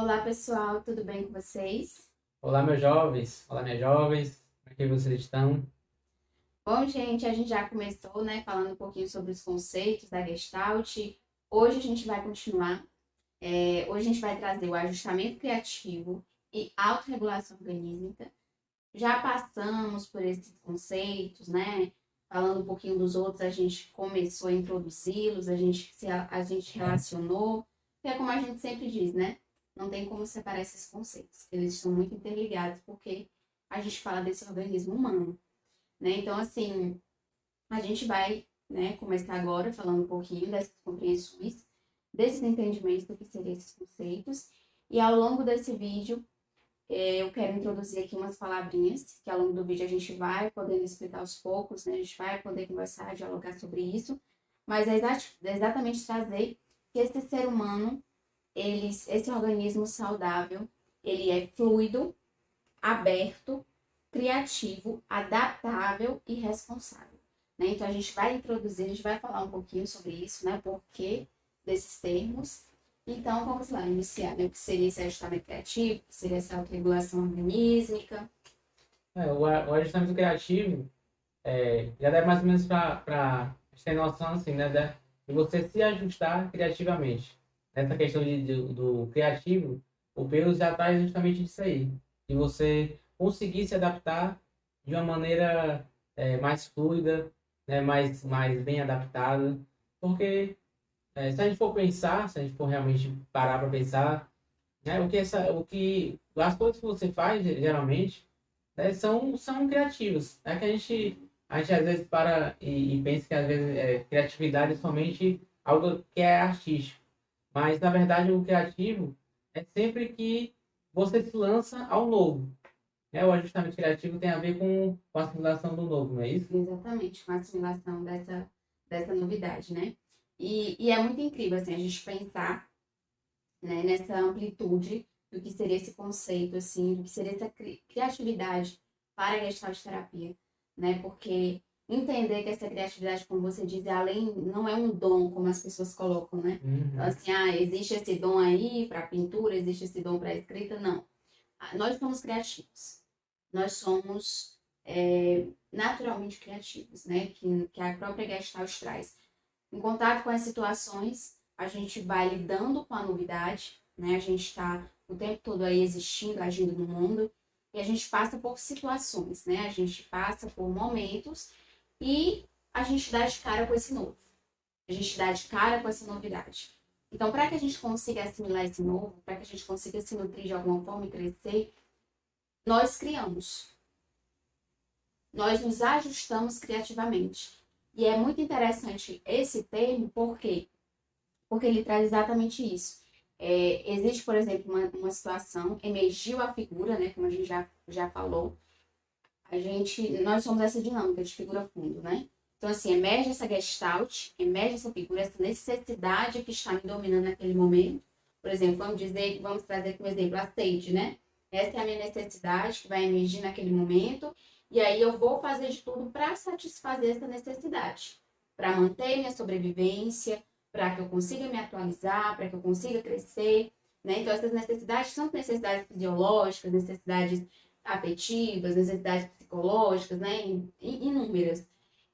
Olá, pessoal, tudo bem com vocês? Olá, meus jovens. Olá, minhas jovens. Como é que vocês estão? Bom, gente, a gente já começou, né, falando um pouquinho sobre os conceitos da Gestalt. Hoje a gente vai continuar. Hoje a gente vai trazer o ajustamento criativo e autorregulação organísmica. Já passamos por esses conceitos, né? Falando um pouquinho dos outros, a gente começou a introduzi-los, a gente relacionou, que é como a gente sempre diz, né? Não tem como separar esses conceitos. Eles estão muito interligados porque a gente fala desse organismo humano, né? Então, assim, a gente vai, né, começar agora falando um pouquinho dessas compreensões, desses entendimentos do que seriam esses conceitos, e ao longo desse vídeo eu quero introduzir aqui umas palavrinhas, que ao longo do vídeo a gente vai podendo explicar aos poucos, né? A gente vai poder conversar, dialogar sobre isso, mas é exatamente trazer que esse ser humano, esse organismo saudável, ele é fluido, aberto, criativo, adaptável e responsável. Né? Então a gente vai introduzir, a gente vai falar um pouquinho sobre isso, né? Por que desses termos. Então vamos lá, iniciar, né? O que seria esse ajustamento criativo, o que seria essa autorregulação organísmica. O ajustamento criativo já dá mais ou menos para ter noção assim, né, de você se ajustar criativamente. Nessa questão do criativo, o Pelos já traz justamente disso aí, de você conseguir se adaptar de uma maneira mais fluida, né, mais bem adaptada, porque se a gente for pensar, se a gente for realmente parar para pensar, né, as coisas que você faz geralmente, né, são criativos. É que a gente às vezes para e pensa que às vezes criatividade é somente algo que é artístico. Mas na verdade o criativo é sempre que você se lança ao novo. Né? O ajustamento criativo tem a ver com a assimilação do novo, não é isso? Exatamente, com a assimilação dessa novidade, né? E é muito incrível, assim, a gente pensar, né, nessa amplitude do que seria esse conceito, assim, do que seria essa criatividade para a gestalt terapia, né? Porque entender que essa criatividade, como você diz, não é um dom, como as pessoas colocam, né? Então, Uhum. assim, existe esse dom aí para pintura, existe esse dom para escrita, não. Nós somos criativos. Nós somos naturalmente criativos, né? Que a própria Gestalt traz. Em contato com as situações, a gente vai lidando com a novidade, né? A gente está o tempo todo aí existindo, agindo no mundo, e a gente passa por situações, né? A gente passa por momentos e a gente dá de cara com esse novo. A gente dá de cara com essa novidade. Então, para que a gente consiga assimilar esse novo, para que a gente consiga se nutrir de alguma forma e crescer, nós criamos. Nós nos ajustamos criativamente. E é muito interessante esse termo, por quê? Porque ele traz exatamente isso. Existe, por exemplo, uma situação, emergiu a figura, né, como a gente já falou, nós somos essa dinâmica de figura-fundo, né? Então, assim, emerge essa gestalt, emerge essa figura, essa necessidade que está me dominando naquele momento. Por exemplo, vamos trazer como exemplo a sede, né? Essa é a minha necessidade que vai emergir naquele momento, e aí eu vou fazer de tudo para satisfazer essa necessidade, para manter minha sobrevivência, para que eu consiga me atualizar, para que eu consiga crescer, né? Então, essas necessidades são necessidades fisiológicas, necessidades afetivas, necessidades psicológicas, né? Inúmeras.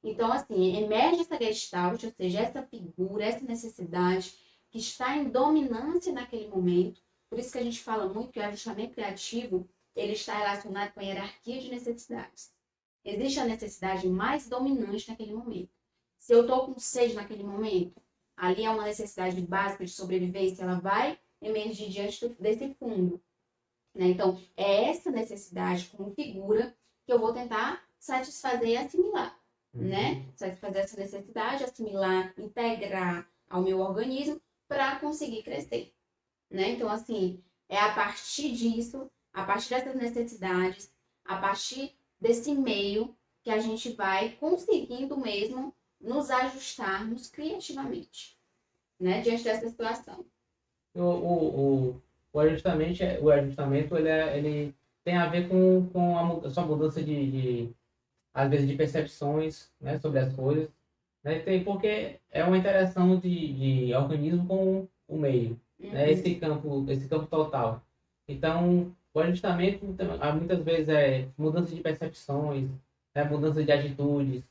Então, assim, emerge essa gestalt, ou seja, essa figura, essa necessidade que está em dominância naquele momento. Por isso que a gente fala muito que o ajustamento criativo, ele está relacionado com a hierarquia de necessidades. Existe a necessidade mais dominante naquele momento. Se eu estou com sede naquele momento, ali é uma necessidade básica de sobrevivência, ela vai emergir diante desse fundo. Né? Então, é essa necessidade como figura que eu vou tentar satisfazer e assimilar. Né? Uhum. Satisfazer essa necessidade, assimilar, integrar ao meu organismo para conseguir crescer. Né? Então, assim, é a partir disso, a partir dessas necessidades, a partir desse meio que a gente vai conseguindo mesmo nos ajustarmos criativamente, né? Diante dessa situação. O, o, o ajustamento ele tem a ver com a sua mudança às vezes, de percepções, né, sobre as coisas. Né? Porque é uma interação de organismo com o meio. né, Uhum. esse campo total. Então, o ajustamento muitas vezes é mudança de percepções, né, mudança de atitudes,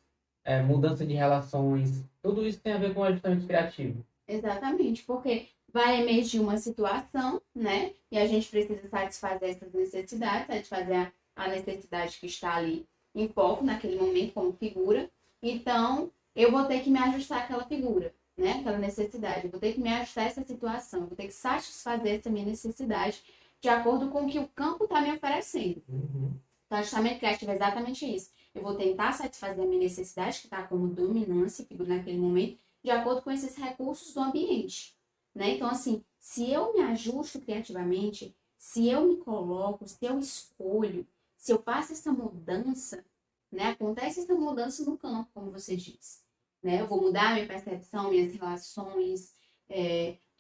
mudança de relações. Tudo isso tem a ver com o ajustamento criativo. Exatamente, porque vai emergir uma situação, né? E a gente precisa satisfazer essas necessidades, satisfazer a necessidade que está ali em foco naquele momento como figura. Então, eu vou ter que me ajustar àquela figura, né? Aquela necessidade. Eu vou ter que me ajustar a essa situação, eu vou ter que satisfazer essa minha necessidade de acordo com o que o campo está me oferecendo. Uhum. Então, ajustamento criativo é exatamente isso. Eu vou tentar satisfazer a minha necessidade, que está como dominância, figura naquele momento, de acordo com esses recursos do ambiente. Né? Então, assim, se eu me ajusto criativamente, se eu me coloco, se eu escolho, se eu faço essa mudança, né? Acontece essa mudança no campo, como você disse. Né? Eu vou mudar minha percepção, minhas relações,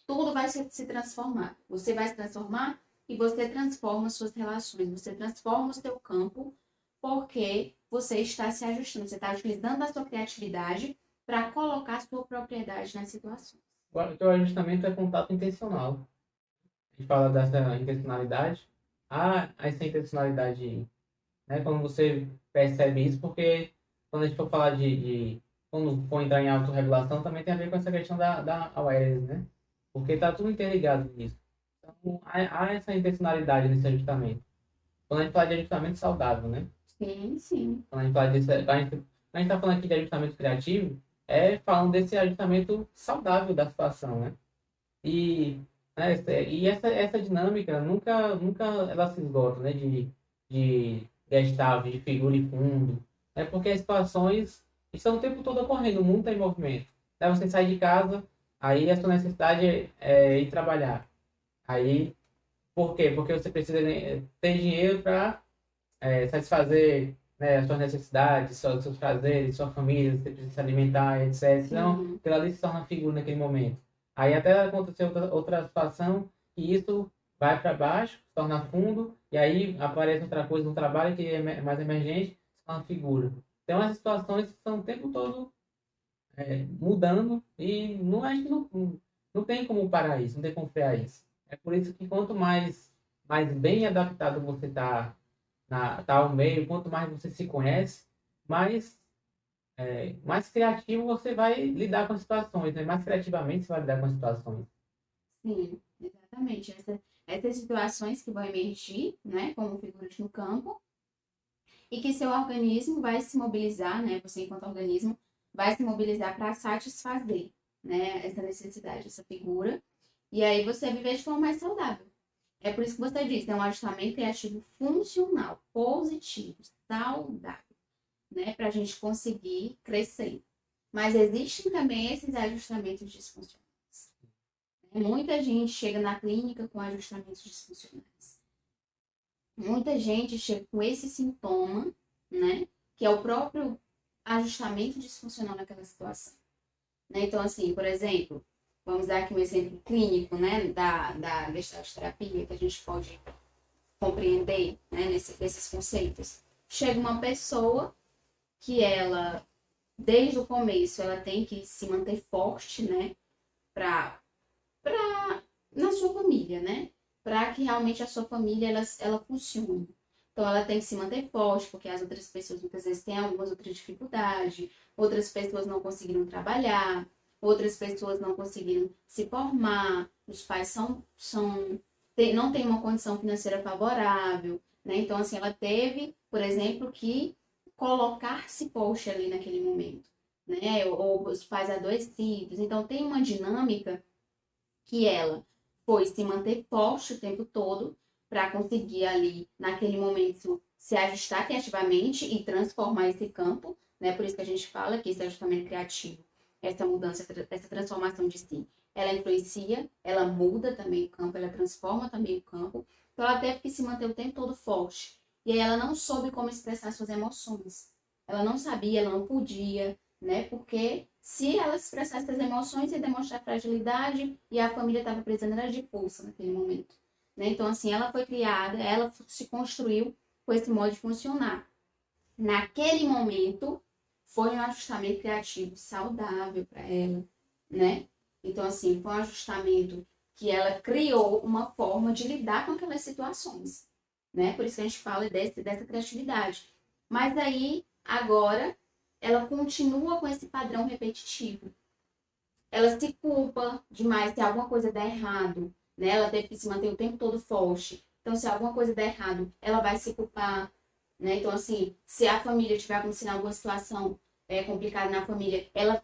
tudo vai se transformar. Você vai se transformar e você transforma suas relações, você transforma o seu campo, porque você está se ajustando, você está utilizando a sua criatividade para colocar a sua propriedade nas situações. O ajustamento é contato intencional. A gente fala dessa intencionalidade. Essa intencionalidade, né, quando você percebe isso, porque quando a gente for falar quando for entrar em autorregulação, também tem a ver com essa questão da awareness, né? Porque está tudo interligado nisso. Então, há essa intencionalidade nesse ajustamento. Quando a gente fala de ajustamento saudável, né? Sim, sim. Quando a gente fala disso, a gente está falando aqui de ajustamento criativo, falando desse ajustamento saudável da situação, né? E, essa dinâmica nunca ela se esgota, né? De gestalt, de figura e fundo, né? Porque as situações estão o tempo todo ocorrendo, o mundo está em movimento. Né? Você sai de casa, aí a sua necessidade é ir trabalhar. Aí, por quê? Porque você precisa ter dinheiro para satisfazer, né, as suas necessidades, seus prazeres, sua família, você precisa se alimentar, etc. Então, Sim. aquilo ali se torna figura naquele momento. Aí até acontecer outra situação e isso vai para baixo, se torna fundo, e aí aparece outra coisa no trabalho que é mais emergente, se torna figura. Então, essas situações estão o tempo todo mudando e a gente não tem como parar isso, não tem como frear isso. É por isso que quanto mais bem adaptado você está tá ao meio, quanto mais você se conhece, mais, mais criativo você vai lidar com as situações, né? Mais criativamente você vai lidar com as situações. Sim, exatamente. Essas situações que vão emergir, né, como figuras no campo, e que seu organismo vai se mobilizar, né, você enquanto organismo, vai se mobilizar para satisfazer, né, essa necessidade, essa figura, e aí você viver de forma mais saudável. É por isso que você disse, é um ajustamento criativo funcional, positivo, saudável, né, para a gente conseguir crescer. Mas existem também esses ajustamentos disfuncionais. Muita gente chega na clínica com ajustamentos disfuncionais. Muita gente chega com esse sintoma, né? Que é o próprio ajustamento disfuncional naquela situação. Né? Então, assim, por exemplo, vamos dar aqui um exemplo clínico, né? Da gestalt terapia, que a gente pode compreender, né? Nesses conceitos. Chega uma pessoa que ela, desde o começo, ela tem que se manter forte, né? Para na sua família, né? Para que realmente a sua família ela funcione. Então ela tem que se manter forte, porque as outras pessoas muitas vezes têm algumas outras dificuldades, outras pessoas não conseguiram trabalhar, outras pessoas não conseguiram se formar, os pais não têm uma condição financeira favorável, né? Então assim, ela teve, por exemplo, que colocar-se forte ali naquele momento, né? Ou os pais adoecidos. Então tem uma dinâmica que ela foi se manter forte o tempo todo para conseguir ali, naquele momento, se ajustar criativamente e transformar esse campo, né? Por isso que a gente fala que esse ajustamento criativo, essa mudança, essa transformação de si, ela influencia, ela muda também o campo, ela transforma também o campo. Então ela teve que se manter o tempo todo forte. E aí ela não soube como expressar suas emoções. Ela não sabia, ela não podia, né? Porque se ela expressasse as emoções, ia demonstrar fragilidade e a família estava precisando de força naquele momento. Né? Então, assim, ela foi criada, ela se construiu com esse modo de funcionar. Naquele momento, foi um ajustamento criativo saudável para ela, né? Então, assim, foi um ajustamento que ela criou uma forma de lidar com aquelas situações, né? Por isso que a gente fala dessa criatividade. Mas aí, agora, ela continua com esse padrão repetitivo. Ela se culpa demais se alguma coisa der errado, né? Ela teve que se manter o tempo todo forte. Então, se alguma coisa der errado, ela vai se culpar, né? Então, assim, se a família tiver acontecendo alguma situação complicada na família, ela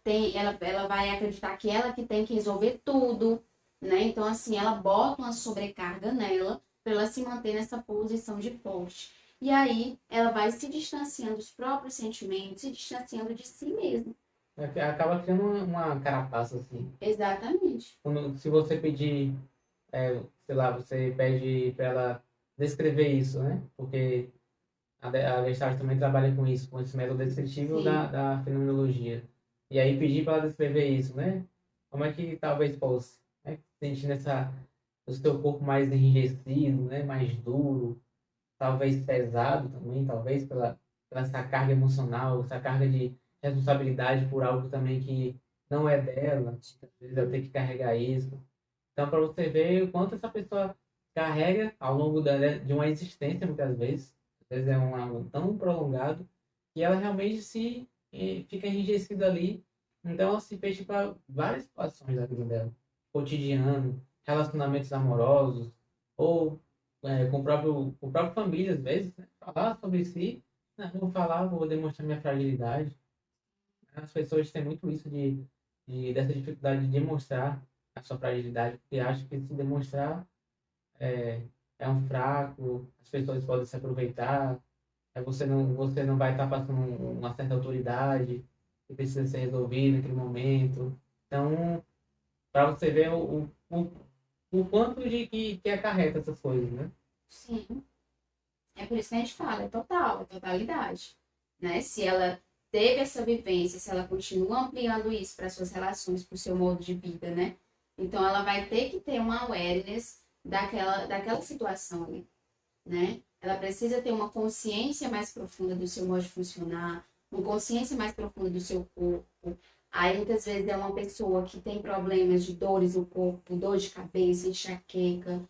vai acreditar que ela que tem que resolver tudo, né? Então, assim, ela bota uma sobrecarga nela para ela se manter nessa posição de forte. E aí, ela vai se distanciando dos próprios sentimentos, se distanciando de si mesma. Acaba criando uma carapaça, assim. Exatamente. Se você pedir, sei lá, você pede para ela descrever isso, né? Porque a Gestalt também trabalha com isso, com esse método descritivo Sim, da fenomenologia. E aí pedir para ela descrever isso, né? Como é que talvez fosse, né? Sentindo o seu corpo mais enrijecido, né? Mais duro, talvez pesado também, talvez pela essa carga emocional, essa carga de responsabilidade por algo também que não é dela, às vezes ela tem que carregar isso. Então, para você ver o quanto essa pessoa carrega ao longo de uma existência, muitas vezes. Às vezes é algo tão prolongado que ela realmente fica enrijecida ali. Então, ela se fecha para várias situações da vida dela. Cotidiano, relacionamentos amorosos, ou com o próprio família, às vezes, né? Falar sobre si. Não, vou falar, vou demonstrar minha fragilidade. As pessoas têm muito isso dessa dificuldade de demonstrar a sua fragilidade, porque acham que se demonstrar é, é um fraco, as pessoas podem se aproveitar, você não vai estar passando uma certa autoridade que precisa ser resolvida naquele momento. Então, para você ver o quanto que acarreta essas coisas, né? sim. É por isso que a gente fala, é total, é totalidade. Né? Se ela teve essa vivência, se ela continua ampliando isso para suas relações, para o seu modo de vida, né? Então ela vai ter que ter uma awareness daquela situação ali, né? Ela precisa ter uma consciência mais profunda do seu modo de funcionar, uma consciência mais profunda do seu corpo. Aí muitas vezes é uma pessoa que tem problemas de dores no corpo, dor de cabeça, enxaqueca,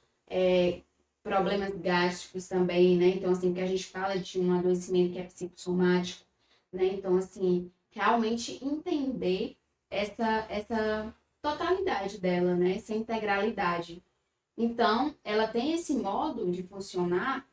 problemas gástricos também, né? Então, assim, que a gente fala de um adoecimento que é psicossomático, né? Então, assim, realmente entender essa totalidade dela, né? Essa integralidade. Então, ela tem esse modo de funcionar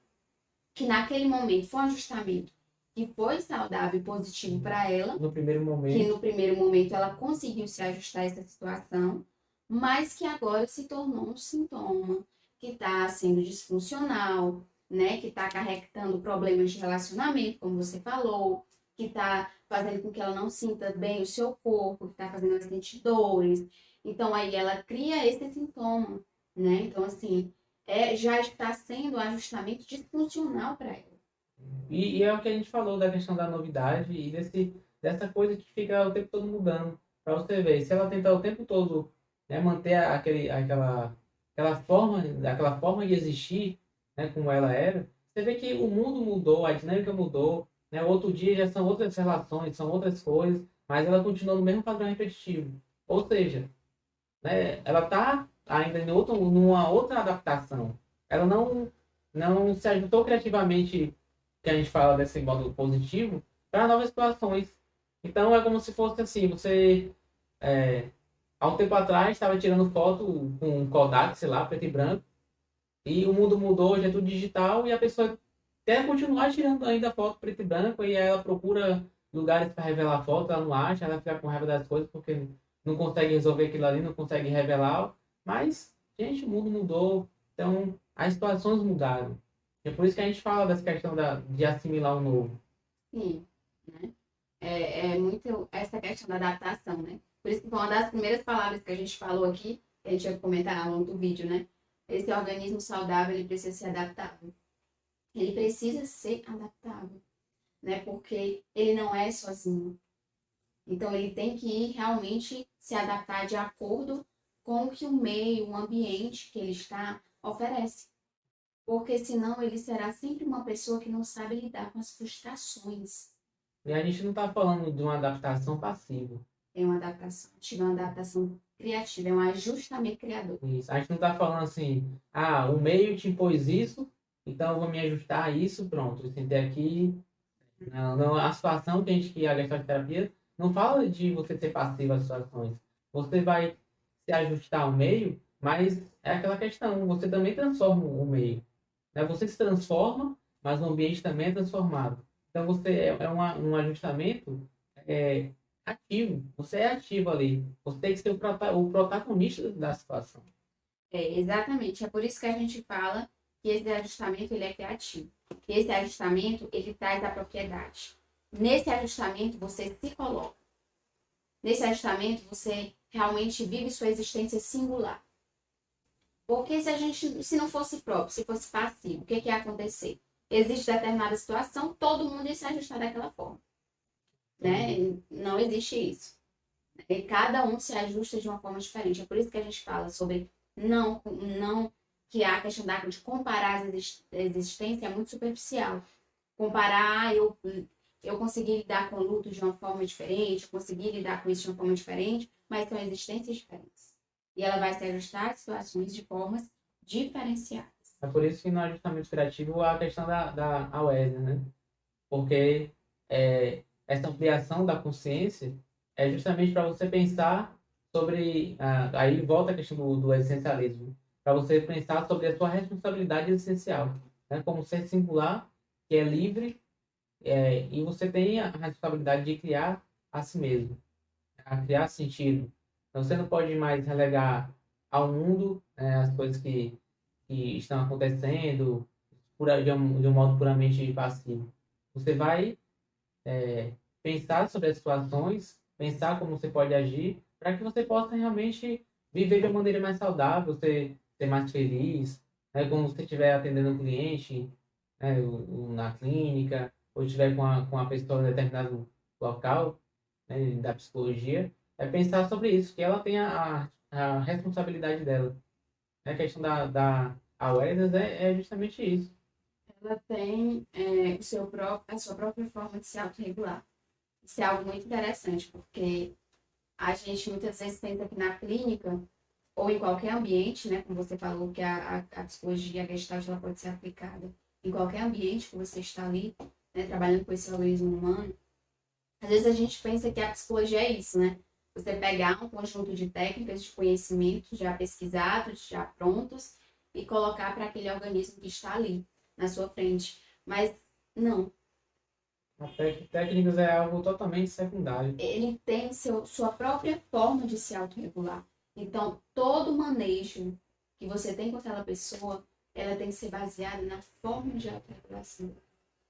que naquele momento foi um ajustamento que foi saudável e positivo para ela, No primeiro que momento, no primeiro momento ela conseguiu se ajustar a essa situação, mas que agora se tornou um sintoma que está sendo disfuncional, né? Que está acarretando problemas de relacionamento, como você falou, que está fazendo com que ela não sinta bem o seu corpo, que está fazendo ela sentir dores. Então aí ela cria esse sintoma, né? Então assim, já está sendo um ajustamento disfuncional para ela. e é o que a gente falou da questão da novidade e dessa coisa que fica o tempo todo mudando. Para você ver, se ela tentar o tempo todo, né, manter aquela forma de existir, né, como ela era, você vê que o mundo mudou, a dinâmica mudou, né, outro dia já são outras relações, são outras coisas, mas ela continua no mesmo padrão repetitivo. Ou seja, né, ela está ainda numa outra adaptação. Ela não se ajustou criativamente, que a gente fala desse modo positivo, para novas situações. Então é como se fosse assim, você há um tempo atrás estava tirando foto com um Kodak, sei lá, preto e branco, e o mundo mudou, hoje é tudo digital, e a pessoa quer continuar tirando ainda foto preto e branco, e aí ela procura lugares para revelar a foto, ela não acha, ela fica com raiva das coisas porque não consegue resolver aquilo ali, não consegue revelar. Mas, gente, o mundo mudou, então as situações mudaram. É por isso que a gente fala dessa questão de assimilar o novo. Sim, né? É muito essa questão da adaptação, né? Por isso que foi uma das primeiras palavras que a gente falou aqui, que a gente ia comentar ao longo do vídeo, né? Esse organismo saudável, ele precisa ser adaptável. Ele precisa ser adaptável, né? Porque ele não é sozinho. Então, ele tem que ir realmente se adaptar de acordo com o que o meio, o ambiente que ele está oferece. Porque senão ele será sempre uma pessoa que não sabe lidar com as frustrações. E a gente não está falando de uma adaptação passiva. É uma adaptação, tive uma adaptação criativo, é um ajustamento criador. Isso. A gente não está falando assim, o meio te impôs isso, então eu vou me ajustar a isso, pronto. Eu sentei aqui. Não, não, a situação que a gestalt terapia não fala de você ser passivo às situações. Você vai se ajustar ao meio, mas é aquela questão, você também transforma o meio. Né? Você se transforma, mas o ambiente também é transformado. Então você um ajustamento é, ativo. Você é ativo ali. Você tem que ser o protagonista da situação. Exatamente. É por isso que a gente fala que esse ajustamento ele é criativo. Esse ajustamento ele traz a propriedade. Nesse ajustamento você se coloca. Nesse ajustamento você realmente vive sua existência singular. Porque se não fosse próprio, se fosse passivo, o que ia acontecer? Existe determinada situação, todo mundo ia se ajustar daquela forma. Né? Não existe isso. E cada um se ajusta de uma forma diferente. É por isso que a gente fala sobre não que a questão de comparar as existências é muito superficial. Comparar, eu consegui lidar com o luto de uma forma diferente, consegui lidar com isso de uma forma diferente, mas são existências diferentes. E ela vai se ajustar às situações de formas diferenciadas. É por isso que no ajustamento criativo a questão da awareness, né? Porque essa ampliação da consciência é justamente para você pensar sobre. Aí volta a questão do essencialismo. Para você pensar sobre a sua responsabilidade essencial. Né? Como ser singular, que é livre, e você tem a responsabilidade de criar a si mesmo, a criar sentido. Então você não pode mais relegar ao mundo as coisas que estão acontecendo de um modo puramente passivo. Você vai pensar sobre as situações, pensar como você pode agir, para que você possa realmente viver de uma maneira mais saudável, ser mais feliz, né? Como você estiver atendendo um cliente, né? Na clínica, ou estiver com a pessoa em determinado local, né? Da psicologia, é pensar sobre isso, que ela tem a responsabilidade dela. A questão da awareness é justamente isso. Ela tem a sua própria forma de se autorregular. Isso é algo muito interessante, porque a gente muitas vezes pensa que na clínica, ou em qualquer ambiente, né, como você falou, que a psicologia, a Gestalt, ela pode ser aplicada em qualquer ambiente que você está ali, né, trabalhando com esse organismo humano. Às vezes a gente pensa que a psicologia é isso, né? Você pegar um conjunto de técnicas, de conhecimentos já pesquisados, já prontos, e colocar para aquele organismo que está ali, na sua frente. Mas não, Técnicas é algo totalmente secundário. ele tem sua própria forma de se autorregular. Então, todo manejo que você tem com aquela pessoa, ela tem que ser baseada na forma de autorregulação.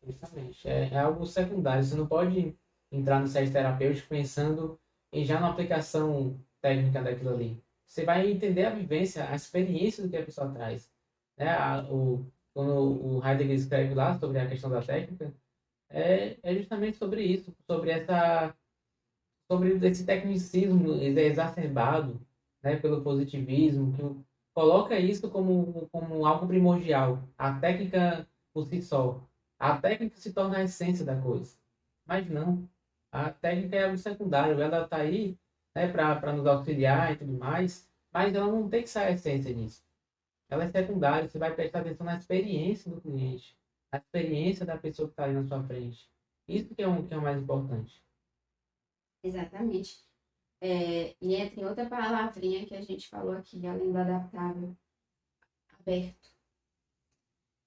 Justamente. É algo secundário. Você não pode entrar no set terapêutico pensando em já na aplicação técnica daquilo ali. Você vai entender a vivência, a experiência do que a pessoa traz. Né? Quando o Heidegger escreve lá sobre a questão da técnica, é justamente sobre isso, sobre esse tecnicismo exacerbado, né, pelo positivismo, que coloca isso como algo primordial. A técnica por si só. A técnica se torna a essência da coisa. Mas não. A técnica é algo secundário. Ela está aí, né, para nos auxiliar e tudo mais, mas ela não tem que ser a essência disso. Ela é secundária. Você vai prestar atenção na experiência do cliente, na experiência da pessoa que está ali na sua frente. Isso que é o mais importante. Exatamente. E entre outra palavrinha que a gente falou aqui, além do adaptável, aberto.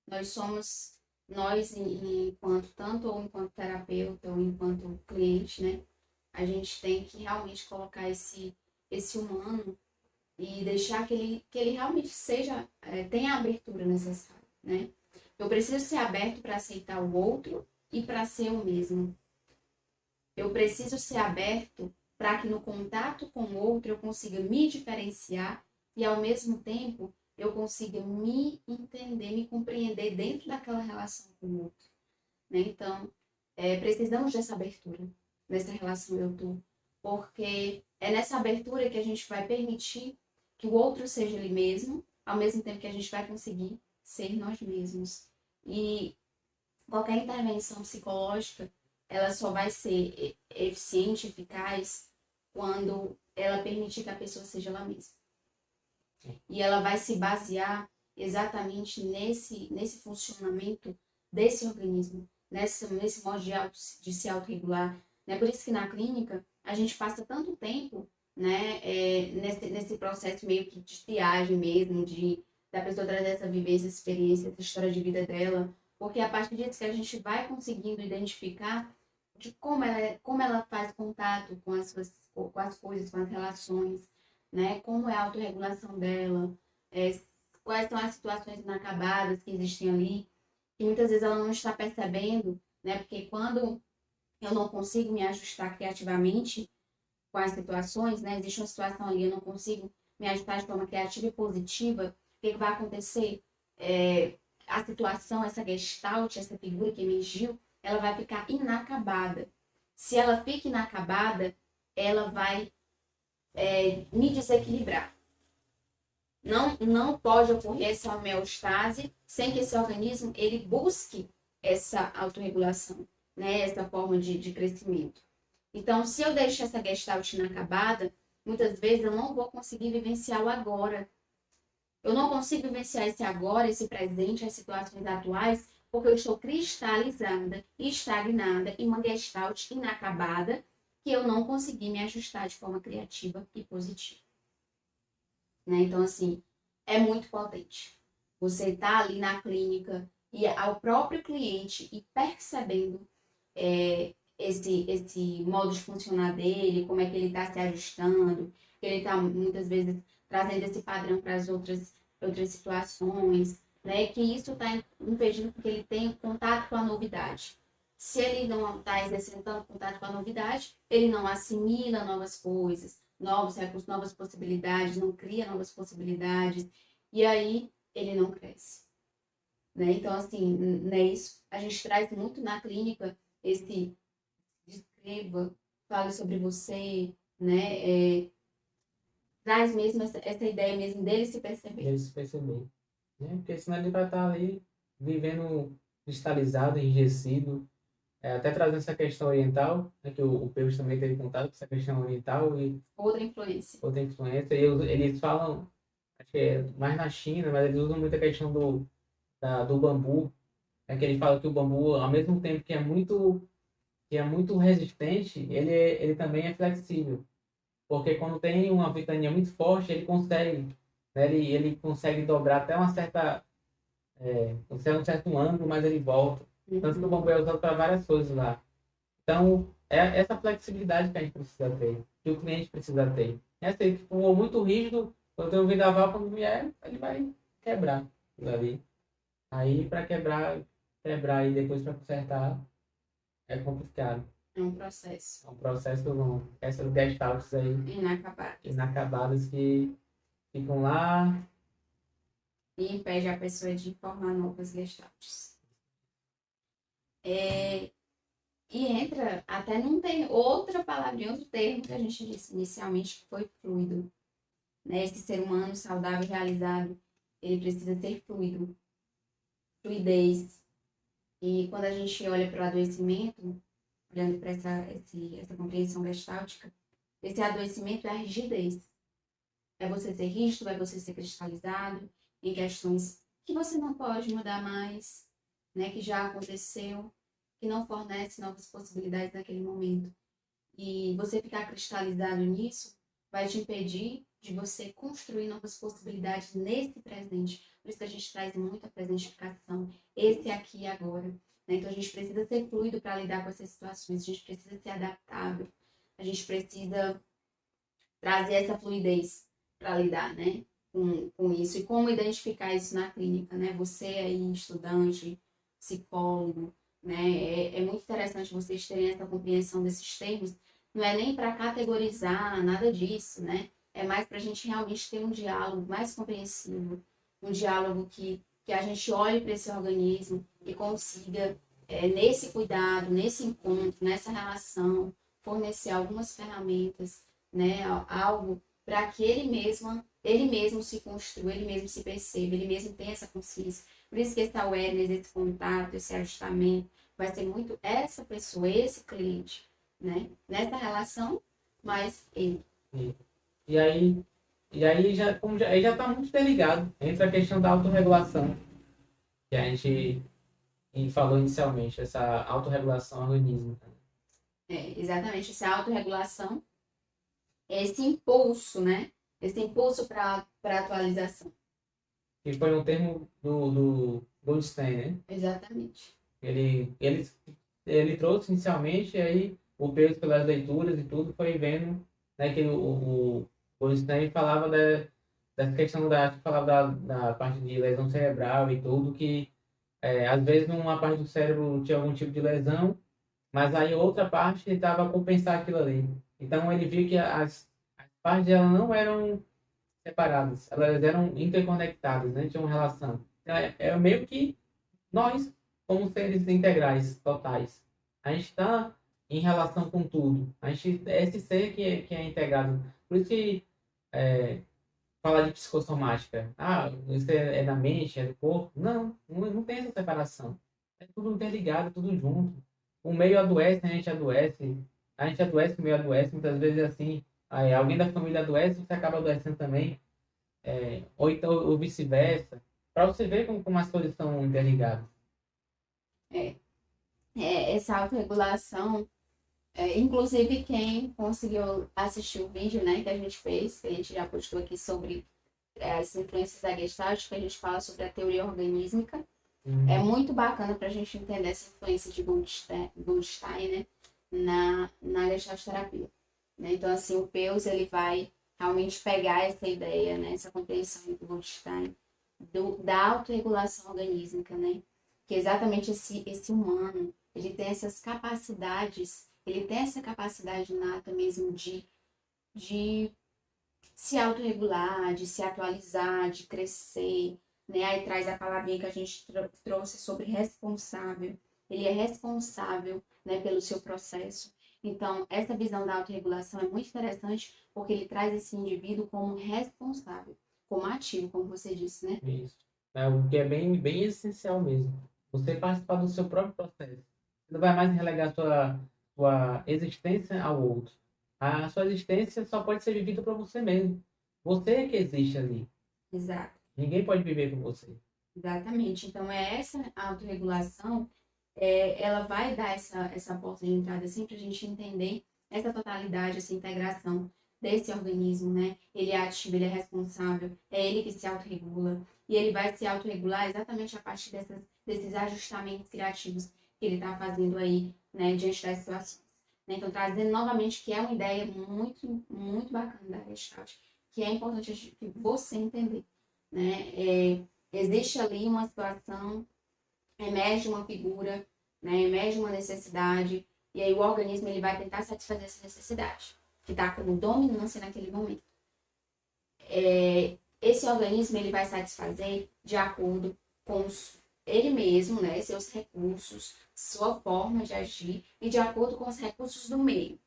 Nós somos, enquanto tanto ou enquanto terapeuta ou enquanto cliente, né? A gente tem que realmente colocar esse humano e deixar que ele realmente tenha a abertura necessária, né? Eu preciso ser aberto para aceitar o outro e para ser o mesmo. Eu preciso ser aberto para que no contato com o outro eu consiga me diferenciar e ao mesmo tempo eu consiga me entender, me compreender dentro daquela relação com o outro. Né? Então, precisamos dessa abertura nessa relação eu-tu, porque é nessa abertura que a gente vai permitir que o outro seja ele mesmo, ao mesmo tempo que a gente vai conseguir ser nós mesmos. E qualquer intervenção psicológica, ela só vai ser eficiente, eficaz, quando ela permitir que a pessoa seja ela mesma. E ela vai se basear exatamente nesse funcionamento desse organismo, nesse modo de se autorregular. Né? Por isso que na clínica a gente passa tanto tempo, né, nesse processo meio que de triagem mesmo, da pessoa trazer essa vivência, essa experiência, essa história de vida dela, porque a partir disso que a gente vai conseguindo identificar de como ela faz contato com as coisas, com as relações, né? Como é a autorregulação dela, quais são as situações inacabadas que existem ali, que muitas vezes ela não está percebendo, né? Porque quando eu não consigo me ajustar criativamente com as situações, né? Existe uma situação ali, eu não consigo me ajustar de forma criativa e positiva, o que vai acontecer? A situação, essa gestalt, essa figura que emergiu, ela vai ficar inacabada. Se ela fica inacabada, ela vai me desequilibrar. Não pode ocorrer essa homeostase sem que esse organismo ele busque essa autorregulação, né? Essa forma de crescimento. Então, se eu deixo essa gestalt inacabada, muitas vezes eu não vou conseguir vivenciar o agora. Eu não consigo vivenciar esse agora, esse presente, as situações atuais, porque eu estou cristalizada, estagnada em uma gestalt inacabada que eu não consegui me ajustar de forma criativa e positiva. Né? Então, assim, é muito potente. Você está ali na clínica e ao próprio cliente e percebendo esse modo de funcionar dele, como é que ele está se ajustando, que ele está muitas vezes trazendo esse padrão para as outras situações, né? Que isso está impedindo que ele tenha contato com a novidade. Se ele não está exercitando contato com a novidade, ele não assimila novas coisas, novos recursos, novas possibilidades, não cria novas possibilidades, e aí ele não cresce. Né? Então, assim, né, isso a gente traz muito na clínica, esse descreva, fale sobre você, né? Traz mesmo essa ideia mesmo dele se perceber. Ele se perceber. Né? Porque senão ele vai estar ali vivendo cristalizado, enrijecido, até trazendo essa questão oriental, né, que o Peixe também teve contato com essa questão oriental e outra influência. E eles falam, acho que é mais na China, mas eles usam muito a questão do bambu, que eles falam que o bambu, ao mesmo tempo que é muito resistente, ele também é flexível, porque quando tem uma ventania muito forte, ele consegue, né, ele consegue dobrar até um certo ângulo, mas ele volta. Tanto que o bambu é usado para várias coisas lá. Então, é essa flexibilidade que a gente precisa ter, que o cliente precisa ter. Se ele for muito rígido, quando tem um vendaval, quando vier, ele vai quebrar aquilo ali. Aí, para quebrar e depois para consertar, é complicado. É um processo. É um processo longo. Essas gestaltes aí, inacabadas que ficam lá. E impede a pessoa de formar novas gestaltes. E entra até num outra palavra, outro termo que a gente disse inicialmente, que foi fluido. Né? Esse ser humano saudável, realizado, ele precisa ser fluido. Fluidez. E quando a gente olha para o adoecimento, olhando para essa compreensão gestáltica, esse adoecimento é a rigidez. É você ser rígido, é você ser cristalizado em questões que você não pode mudar mais, né? Que já aconteceu, que não fornece novas possibilidades naquele momento. E você ficar cristalizado nisso vai te impedir de você construir novas possibilidades nesse presente. Por isso que a gente traz muito a presentificação, esse aqui e agora. Né? Então a gente precisa ser fluido para lidar com essas situações, a gente precisa ser adaptável, a gente precisa trazer essa fluidez para lidar, né? Com isso. E como identificar isso na clínica, né? Você aí, estudante, psicólogo, né? É muito interessante vocês terem essa compreensão desses termos. Não é nem para categorizar, nada disso, né? É mais para a gente realmente ter um diálogo mais compreensivo, um diálogo que a gente olhe para esse organismo e consiga, nesse cuidado, nesse encontro, nessa relação, fornecer algumas ferramentas, né? Algo para que ele mesmo se construa, ele mesmo se perceba, ele mesmo tenha essa consciência. Por isso que esse awareness, esse contato, esse ajustamento, vai ser muito essa pessoa, esse cliente, né? Nessa relação mais ele. E, e aí, aí já está muito interligado. Entra a questão da autorregulação, que a gente falou inicialmente, essa autorregulação orgânica. Exatamente, essa autorregulação, esse impulso, né? Esse impulso para atualização. Que foi um termo do Goldstein, né? Exatamente. Ele trouxe inicialmente, e aí o Pedro, pelas leituras e tudo, foi vendo, né, que o Goldstein falava dessa questão falava da parte de lesão cerebral e tudo, que às vezes uma parte do cérebro tinha algum tipo de lesão, mas aí outra parte tentava compensar aquilo ali. Então ele viu que as partes elas não eram separadas, elas eram interconectadas, né? Tinham uma relação. Então, é meio que nós, como seres integrais, totais, a gente está em relação com tudo. A gente é esse ser que é integrado. Por isso que falar de psicossomática, isso é da mente, é do corpo. Não tem essa separação. É tudo interligado, tudo junto. O meio adoece, a gente adoece, o meio adoece, muitas vezes assim, aí alguém da família adoece, você acaba adoecendo também, ou então ou vice-versa, para você ver como as coisas estão interligadas. Essa autorregulação, inclusive quem conseguiu assistir o vídeo, né, que a gente fez, que a gente já postou aqui sobre as influências da Gestalt, que a gente fala sobre a teoria organísmica. É muito bacana para a gente entender essa influência de Goldstein, né, na Gestalt terapia. Né? Então, assim, o Peus, ele vai realmente pegar essa ideia, né, essa compreensão do Goldstein, da autorregulação organísmica, né? Que exatamente esse humano, ele tem essas capacidades, ele tem essa capacidade inata mesmo de se autorregular, de se atualizar, de crescer, né? Aí traz a palavrinha que a gente trouxe sobre responsável. Ele é responsável, né, pelo seu processo. Então, essa visão da autorregulação é muito interessante porque ele traz esse indivíduo como responsável, como ativo, como você disse, né? Isso. É o que é bem essencial mesmo. Você participar do seu próprio processo. Você não vai mais relegar sua existência ao outro. A sua existência só pode ser vivida por você mesmo. Você é que existe ali. Exato. Ninguém pode viver por você. Exatamente. Então, essa autorregulação, ela vai dar essa porta de entrada assim para a gente entender essa totalidade, essa integração desse organismo, né? Ele é ativo, ele é responsável, é ele que se autorregula. E ele vai se autorregular exatamente a partir desses ajustamentos criativos que ele está fazendo aí, né, diante das situações. Né? Então, trazendo novamente que é uma ideia muito, muito bacana da Gestalt, que é importante que você entender, né? Existe ali uma situação, emerge uma figura, né, emerge uma necessidade, e aí o organismo ele vai tentar satisfazer essa necessidade, que está como dominância naquele momento. Esse organismo ele vai satisfazer de acordo com ele mesmo, né, seus recursos, sua forma de agir, e de acordo com os recursos do meio,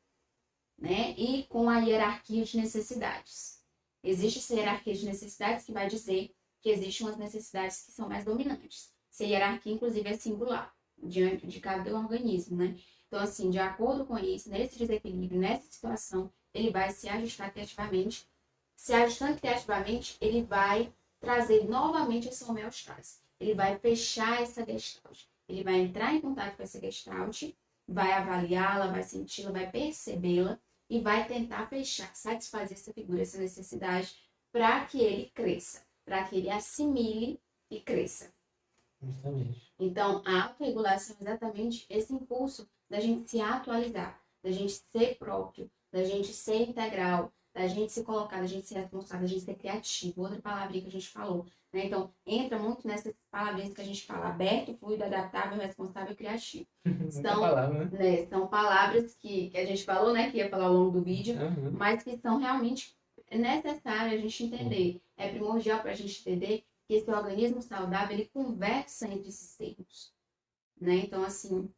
né, e com a hierarquia de necessidades. Existe essa hierarquia de necessidades que vai dizer que existem umas necessidades que são mais dominantes. Essa hierarquia, inclusive, é singular, diante de cada organismo, né? Então, assim, de acordo com isso, nesse desequilíbrio, nessa situação, ele vai se ajustar criativamente. Se ajustando criativamente, ele vai trazer novamente essa homeostase. Ele vai fechar essa gestalt. Ele vai entrar em contato com essa gestalt, vai avaliá-la, vai senti-la, vai percebê-la e vai tentar fechar, satisfazer essa figura, essa necessidade, para que ele cresça, para que ele assimile e cresça. Justamente. Então, a autorregulação é exatamente esse impulso da gente se atualizar, da gente ser próprio, da gente ser integral, da gente se colocar, da gente ser responsável, da gente ser criativo. Outra palavrinha que a gente falou. Né? Então, entra muito nessas palavrinhas que a gente fala: aberto, fluido, adaptável, responsável e criativo. Muita palavra, né? São palavras que a gente falou, né, que ia falar ao longo do vídeo, mas que são realmente necessárias a gente entender. É primordial para a gente entender que esse organismo saudável, ele conversa entre esses termos, né? Então, assim,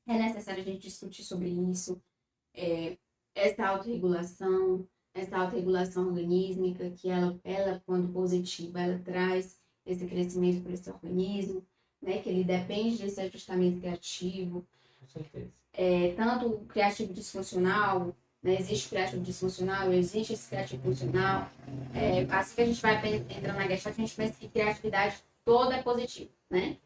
é necessário a gente discutir sobre isso, essa autorregulação organísmica, que ela, quando positiva, ela traz esse crescimento para esse organismo, né? Que ele depende desse ajustamento criativo. Com certeza. Tanto o criativo disfuncional, né? Existe criativo disfuncional, existe esse criativo funcional. Assim que a gente vai entrando na Gestalt, a gente pensa que criatividade toda é positiva, né?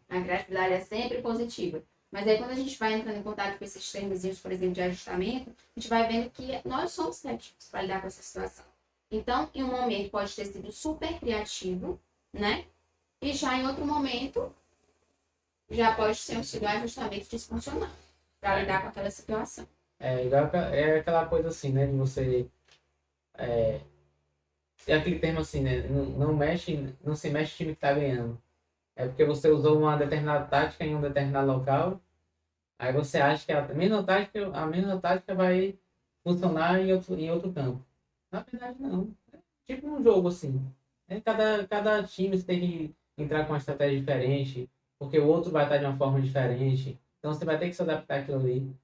A criatividade é sempre positiva. Mas aí quando a gente vai entrando em contato com esses termos, por exemplo, de ajustamento, a gente vai vendo que nós somos criativos para lidar com essa situação. Então, em um momento pode ter sido super criativo, né? E já em outro momento, já pode ser um ajustamento disfuncional para lidar com aquela situação. É aquela coisa assim, né? De você. É aquele termo assim, né? Não se mexe o time que tá ganhando. É porque você usou uma determinada tática em um determinado local. Aí você acha que a mesma tática vai funcionar em outro campo. Na verdade, não. É tipo um jogo assim. Cada time você tem que entrar com uma estratégia diferente, porque o outro vai estar de uma forma diferente. Então você vai ter que se adaptar àquilo ali.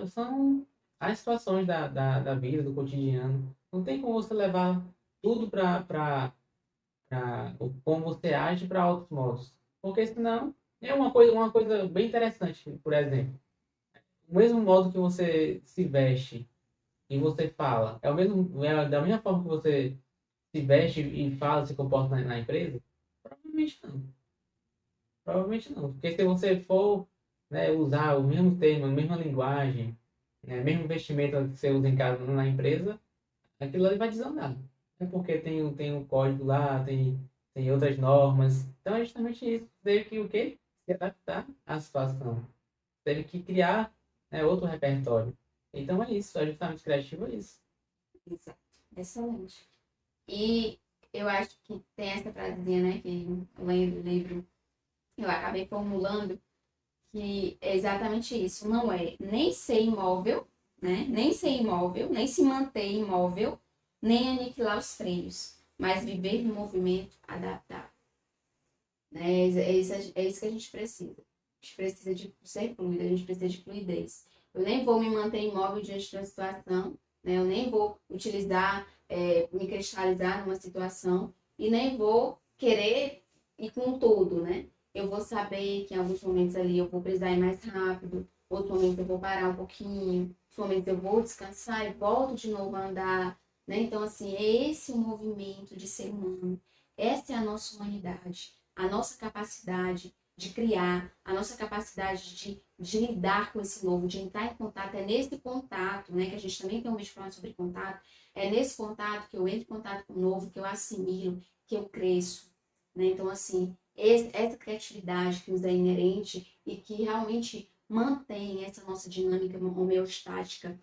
São as situações da vida, do cotidiano. Não tem como você levar tudo para como você age para outros modos. Porque senão é uma coisa bem interessante, por exemplo. O mesmo modo que você se veste e você fala, é da mesma forma que você se veste e fala, se comporta na empresa? Provavelmente não. Provavelmente não. Porque se você for, né, usar o mesmo termo, a mesma linguagem, né, mesmo vestimento que você usa em casa na empresa, aquilo ali vai desandar. É porque tem um código lá, tem outras normas. Então é justamente isso. Teve que o quê? Se adaptar à situação. Teve que criar, né, outro repertório. Então é isso. Ajustamento criativo é isso. Exato. Excelente. E eu acho que tem essa frasezinha, né, que lendo o livro eu acabei formulando, que é exatamente isso. Não é nem ser imóvel, né? Nem ser imóvel, nem se manter imóvel, nem aniquilar os freios, mas viver no movimento adaptável. Né? É isso que a gente precisa. A gente precisa de ser fluido, a gente precisa de fluidez. Eu nem vou me manter imóvel diante de uma situação, né? Eu nem vou utilizar, me cristalizar numa situação e nem vou querer ir com tudo, né? Eu vou saber que em alguns momentos ali eu vou precisar ir mais rápido, outros momentos eu vou parar um pouquinho, outros momentos eu vou descansar e volto de novo a andar, né? Então, assim, é esse o movimento de ser humano, essa é a nossa humanidade, a nossa capacidade de criar, a nossa capacidade de lidar com esse novo, de entrar em contato, é nesse contato, né, que a gente também tem um vídeo falando sobre contato, é nesse contato que eu entro em contato com o novo, que eu assimilo, que eu cresço, né, então assim, essa criatividade que nos é inerente e que realmente mantém essa nossa dinâmica homeostática,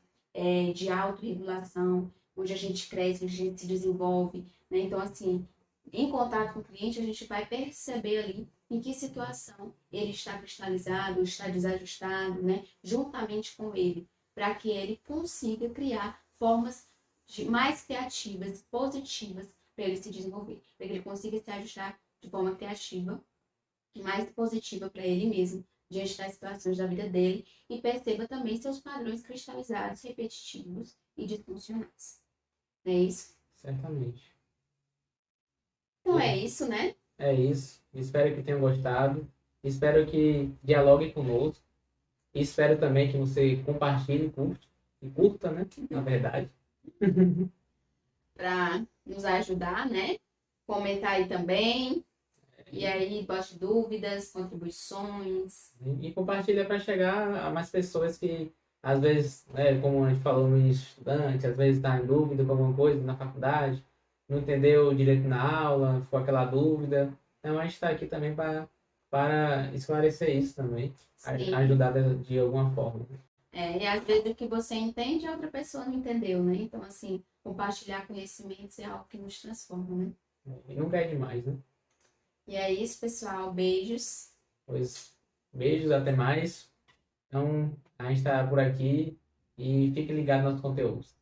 de autorregulação, onde a gente cresce, onde a gente se desenvolve, né, então assim, em contato com o cliente, a gente vai perceber ali em que situação ele está cristalizado, está desajustado, né? Juntamente com ele, para que ele consiga criar formas mais criativas, positivas, para ele se desenvolver, para que ele consiga se ajustar de forma criativa e mais positiva para ele mesmo, diante das situações da vida dele, e perceba também seus padrões cristalizados, repetitivos e disfuncionais. Não é isso? Certamente. Então é isso, né? É isso. Espero que tenham gostado. Espero que dialogue conosco. E espero também que você compartilhe e curta, né? Na verdade. Para nos ajudar, né? Comentar aí também. E aí, bote dúvidas, contribuições. E compartilha para chegar a mais pessoas que, às vezes, né, como a gente falou no início, estudante, às vezes está em dúvida com alguma coisa na faculdade, não entendeu direito na aula, ficou aquela dúvida. Então, a gente está aqui também para esclarecer isso também, Sim. ajudar de alguma forma. E às vezes o que você entende, a outra pessoa não entendeu, né? Então, assim, compartilhar conhecimentos é algo que nos transforma, né? E nunca é demais, né? E é isso, pessoal. Beijos. Pois, beijos, até mais. Então, a gente está por aqui e fique ligado nos conteúdos.